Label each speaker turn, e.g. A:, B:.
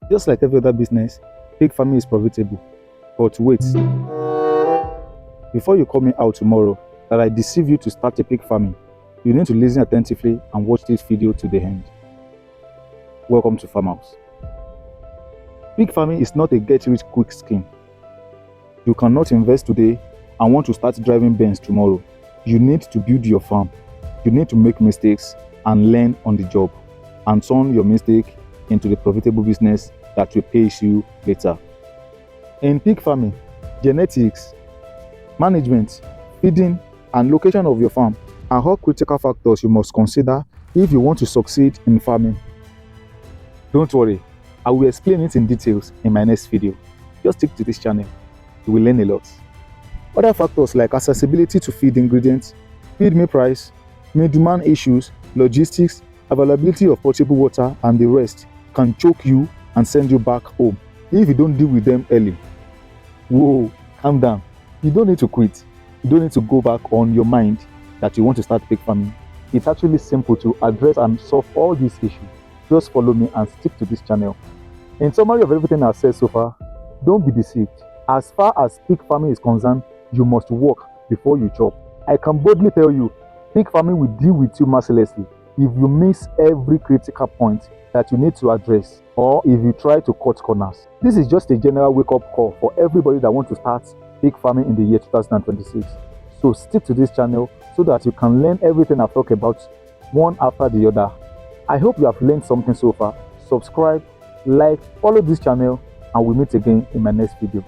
A: Just like every other business, pig farming is profitable. But wait, before you call me out tomorrow that I deceive you to start a pig farming, you need to listen attentively and watch this video to the end. Welcome to Farm House. Pig farming is not a get-rich-quick scheme. You cannot invest today and want to start driving Benz tomorrow. You need to build your farm. You need to make mistakes and learn on the job and turn your mistake into the profitable business that will pay you later. In pig farming, genetics, management, feeding, and location of your farm are all critical factors you must consider if you want to succeed in farming. Don't worry, I will explain it in details in my next video. Just stick to this channel, you will learn a lot. Other factors like accessibility to feed ingredients, feed meal price, middleman issues, logistics, availability of potable water, and the rest can choke you and send you back home if you don't deal with them early. Whoa, calm down. You don't need to quit. You don't need to go back on your mind that you want to start pig farming. It's actually simple to address and solve all these issues. Just follow me and stick to this channel. In summary of everything I've said so far, don't be deceived. As far as pig farming is concerned, you must work before you chop. I can boldly tell you, pig farming will deal with you mercilessly if you miss every critical point that you need to address, or if you try to cut corners. This is just a general wake-up call for everybody that wants to start pig farming in the year 2026. So stick to this channel so that you can learn everything I've talked about one after the other. I hope you have learned something so far. Subscribe, like, follow this channel, and we'll meet again in my next video.